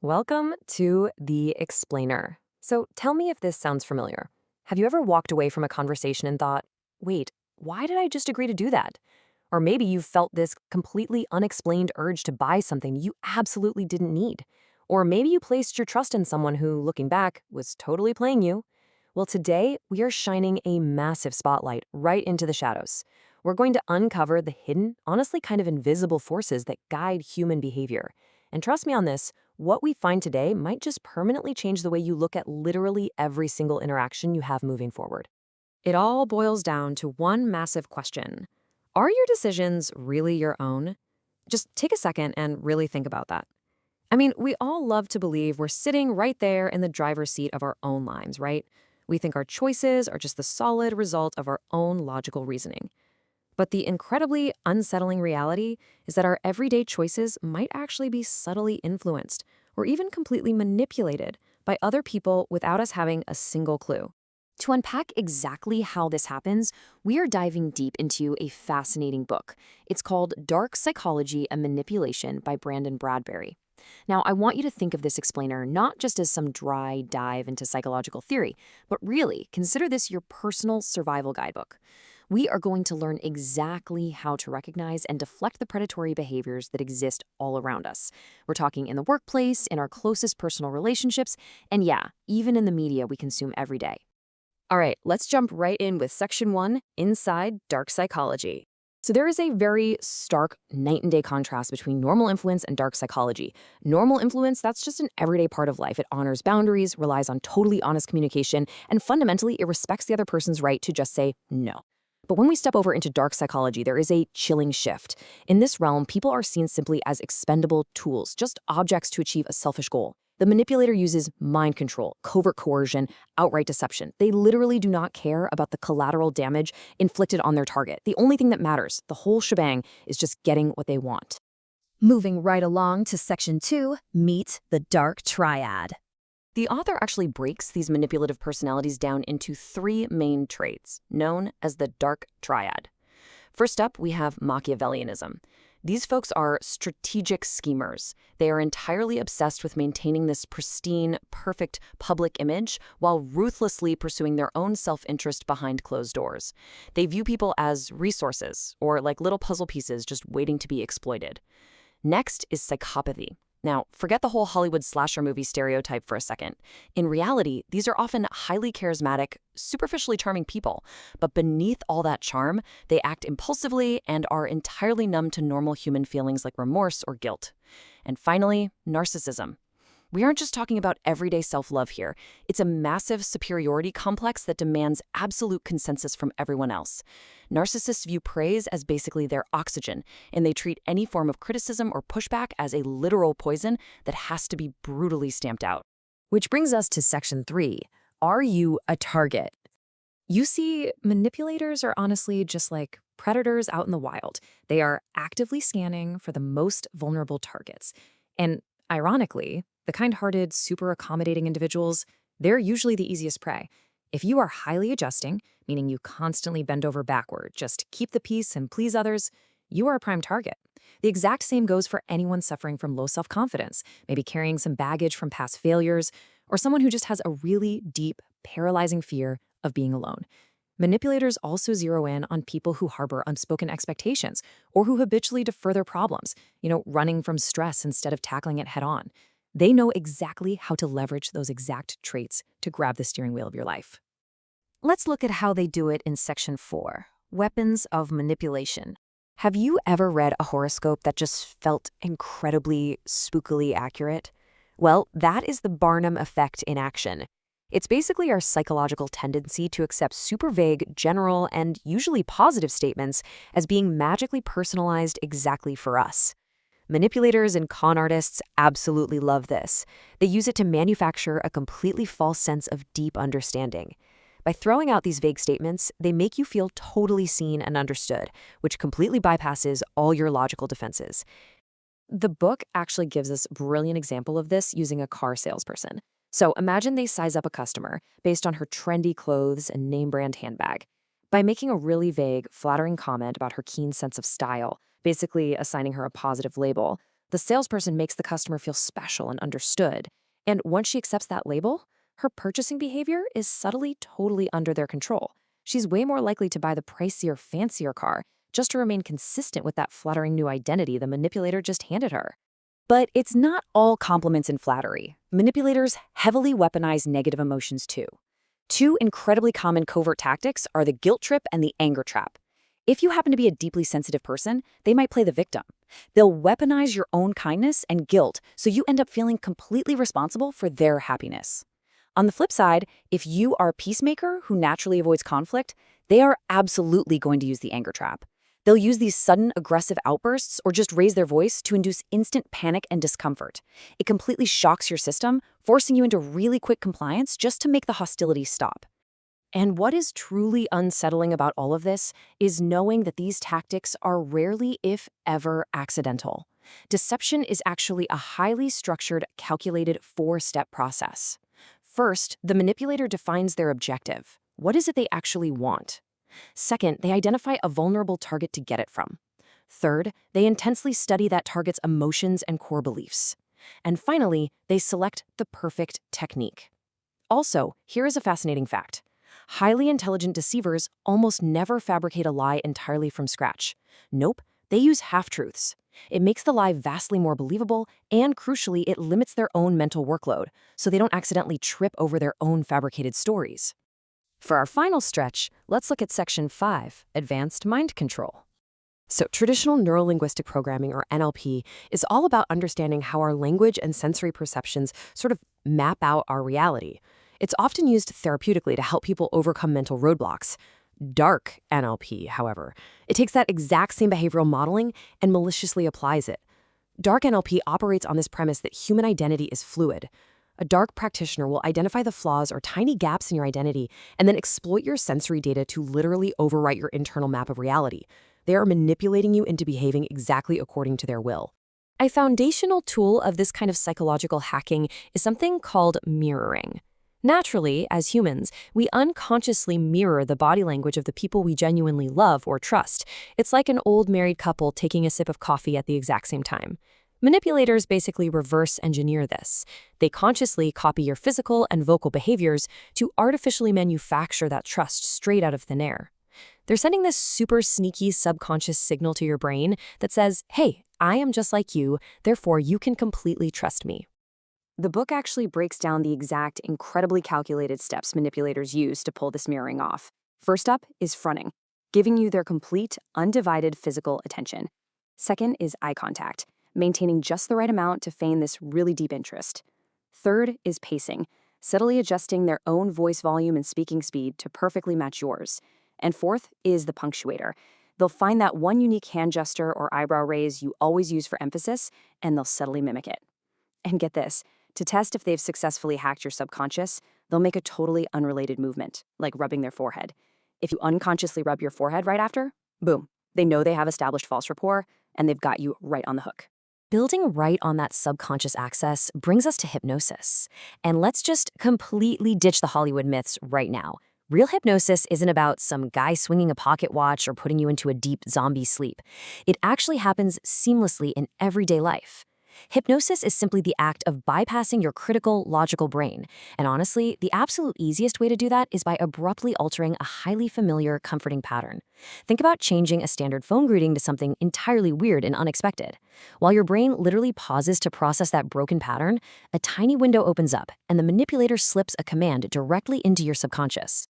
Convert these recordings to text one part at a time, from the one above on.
Welcome to The Explainer. So tell me if this sounds familiar. Have you ever walked away from a conversation and thought, wait, why did I just agree to do that? Or maybe you've felt this completely unexplained urge to buy something you absolutely didn't need. Or maybe you placed your trust in someone who, looking back, was totally playing you. Well, today we are shining a massive spotlight right into the shadows. We're going to uncover the hidden, honestly kind of invisible forces that guide human behavior. And trust me on this, what we find today might just permanently change the way you look at literally every single interaction you have moving forward. It all boils down to one massive question. Are your decisions really your own? Just take a second and really think about that. I mean, we all love to believe we're sitting right there in the driver's seat of our own lives, right? We think our choices are just the solid result of our own logical reasoning. But the incredibly unsettling reality is that our everyday choices might actually be subtly influenced or even completely manipulated by other people without us having a single clue. To unpack exactly how this happens, we are diving deep into a fascinating book. It's called Dark Psychology and Manipulation by Brandon Bradberry. Now, I want you to think of this explainer not just as some dry dive into psychological theory, but really consider this your personal survival guidebook. We are going to learn exactly how to recognize and deflect the predatory behaviors that exist all around us. We're talking in the workplace, in our closest personal relationships, and yeah, even in the media we consume every day. All right, let's jump right in with Section 1, Inside Dark Psychology. So there is a very stark night and day contrast between normal influence and dark psychology. Normal influence, that's just an everyday part of life. It honors boundaries, relies on totally honest communication, and fundamentally, it respects the other person's right to just say no. But when we step over into dark psychology, there is a chilling shift. In this realm, people are seen simply as expendable tools, just objects to achieve a selfish goal. The manipulator uses mind control, covert coercion, outright deception. They literally do not care about the collateral damage inflicted on their target. The only thing that matters, the whole shebang, is just getting what they want. Moving right along to Section 2, meet the Dark Triad. The author actually breaks these manipulative personalities down into three main traits, known as the Dark Triad. First up, we have Machiavellianism. These folks are strategic schemers. They are entirely obsessed with maintaining this pristine, perfect public image while ruthlessly pursuing their own self-interest behind closed doors. They view people as resources, or like little puzzle pieces just waiting to be exploited. Next is psychopathy. Now, forget the whole Hollywood slasher movie stereotype for a second. In reality, these are often highly charismatic, superficially charming people. But beneath all that charm, they act impulsively and are entirely numb to normal human feelings like remorse or guilt. And finally, narcissism. We aren't just talking about everyday self-love here. It's a massive superiority complex that demands absolute consensus from everyone else. Narcissists view praise as basically their oxygen, and they treat any form of criticism or pushback as a literal poison that has to be brutally stamped out. Which brings us to Section 3, are you a target? You see, manipulators are honestly just like predators out in the wild. They are actively scanning for the most vulnerable targets. And ironically, the kind-hearted, super accommodating individuals, they're usually the easiest prey. If you are highly adjusting, meaning you constantly bend over backward, just keep the peace and please others, you are a prime target. The exact same goes for anyone suffering from low self-confidence, maybe carrying some baggage from past failures, or someone who just has a really deep, paralyzing fear of being alone. Manipulators also zero in on people who harbor unspoken expectations or who habitually defer their problems, running from stress instead of tackling it head on. They know exactly how to leverage those exact traits to grab the steering wheel of your life. Let's look at how they do it in Section 4, weapons of manipulation. Have you ever read a horoscope that just felt incredibly spookily accurate? Well, that is the Barnum effect in action. It's basically our psychological tendency to accept super vague, general, and usually positive statements as being magically personalized exactly for us. Manipulators and con artists absolutely love this. They use it to manufacture a completely false sense of deep understanding. By throwing out these vague statements, they make you feel totally seen and understood, which completely bypasses all your logical defenses. The book actually gives us a brilliant example of this using a car salesperson. So imagine they size up a customer based on her trendy clothes and name-brand handbag. By making a really vague, flattering comment about her keen sense of style, basically assigning her a positive label, The salesperson makes the customer feel special and understood. And once she accepts that label, her purchasing behavior is subtly totally under their control. She's way more likely to buy the pricier, fancier car just to remain consistent with that flattering new identity the manipulator just handed her. But it's not all compliments and flattery. Manipulators heavily weaponize negative emotions too. Two incredibly common covert tactics are the guilt trip and the anger trap. If you happen to be a deeply sensitive person, they might play the victim. They'll weaponize your own kindness and guilt so you end up feeling completely responsible for their happiness. On the flip side, if you are a peacemaker who naturally avoids conflict, they are absolutely going to use the anger trap. They'll use these sudden aggressive outbursts or just raise their voice to induce instant panic and discomfort. It completely shocks your system, forcing you into really quick compliance just to make the hostility stop. And what is truly unsettling about all of this is knowing that these tactics are rarely, if ever, accidental. Deception is actually a highly structured, calculated four-step process. First, the manipulator defines their objective. What is it they actually want? Second, they identify a vulnerable target to get it from. Third, they intensely study that target's emotions and core beliefs. And finally, they select the perfect technique. Also, here is a fascinating fact. Highly intelligent deceivers almost never fabricate a lie entirely from scratch. Nope, they use half-truths. It makes the lie vastly more believable, and crucially, it limits their own mental workload, so they don't accidentally trip over their own fabricated stories. For our final stretch, let's look at Section 5, Advanced Mind Control. So traditional neurolinguistic programming, or NLP, is all about understanding how our language and sensory perceptions sort of map out our reality. It's often used therapeutically to help people overcome mental roadblocks. Dark NLP, however, it takes that exact same behavioral modeling and maliciously applies it. Dark NLP operates on this premise that human identity is fluid. A dark practitioner will identify the flaws or tiny gaps in your identity and then exploit your sensory data to literally overwrite your internal map of reality. They are manipulating you into behaving exactly according to their will. A foundational tool of this kind of psychological hacking is something called mirroring. Naturally, as humans, we unconsciously mirror the body language of the people we genuinely love or trust. It's like an old married couple taking a sip of coffee at the exact same time. Manipulators basically reverse engineer this. They consciously copy your physical and vocal behaviors to artificially manufacture that trust straight out of thin air. They're sending this super sneaky subconscious signal to your brain that says, hey, I am just like you, therefore you can completely trust me. The book actually breaks down the exact, incredibly calculated steps manipulators use to pull this mirroring off. First up is fronting, giving you their complete, undivided physical attention. Second is eye contact, maintaining just the right amount to feign this really deep interest. Third is pacing, subtly adjusting their own voice volume and speaking speed to perfectly match yours. And fourth is the punctuator. They'll find that one unique hand gesture or eyebrow raise you always use for emphasis, and they'll subtly mimic it. And get this, to test if they've successfully hacked your subconscious, they'll make a totally unrelated movement, like rubbing their forehead. If you unconsciously rub your forehead right after, boom, they know they have established false rapport, and they've got you right on the hook. Building right on that subconscious access brings us to hypnosis. And let's just completely ditch the Hollywood myths right now. Real hypnosis isn't about some guy swinging a pocket watch or putting you into a deep zombie sleep. It actually happens seamlessly in everyday life. Hypnosis is simply the act of bypassing your critical, logical brain. And honestly, the absolute easiest way to do that is by abruptly altering a highly familiar, comforting pattern. Think about changing a standard phone greeting to something entirely weird and unexpected. While your brain literally pauses to process that broken pattern, a tiny window opens up, and the manipulator slips a command directly into your subconscious.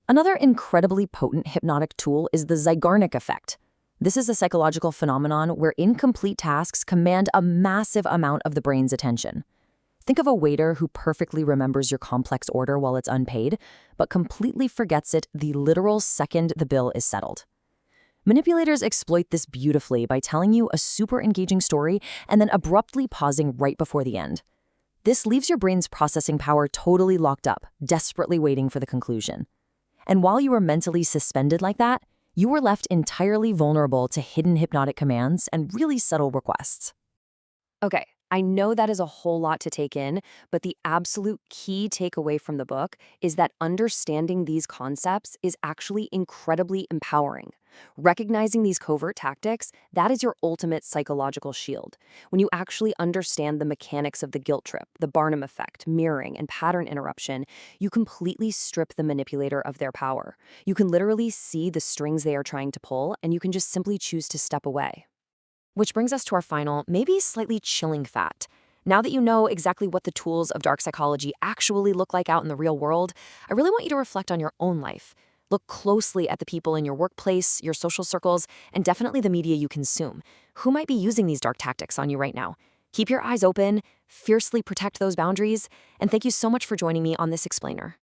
Another incredibly potent hypnotic tool is the Zeigarnik effect. This is a psychological phenomenon where incomplete tasks command a massive amount of the brain's attention. Think of a waiter who perfectly remembers your complex order while it's unpaid, but completely forgets it the literal second the bill is settled. Manipulators exploit this beautifully by telling you a super engaging story and then abruptly pausing right before the end. This leaves your brain's processing power totally locked up, desperately waiting for the conclusion. And while you are mentally suspended like that, you were left entirely vulnerable to hidden hypnotic commands and really subtle requests. Okay, I know that is a whole lot to take in, but the absolute key takeaway from the book is that understanding these concepts is actually incredibly empowering. Recognizing these covert tactics, that is your ultimate psychological shield. When you actually understand the mechanics of the guilt trip, the Barnum effect, mirroring, and pattern interruption, you completely strip the manipulator of their power. You can literally see the strings they are trying to pull, and you can just simply choose to step away. Which brings us to our final, maybe slightly chilling fact. Now that you know exactly what the tools of dark psychology actually look like out in the real world, I really want you to reflect on your own life. Look closely at the people in your workplace, your social circles, and definitely the media you consume. Who might be using these dark tactics on you right now? Keep your eyes open, fiercely protect those boundaries, and thank you so much for joining me on this explainer.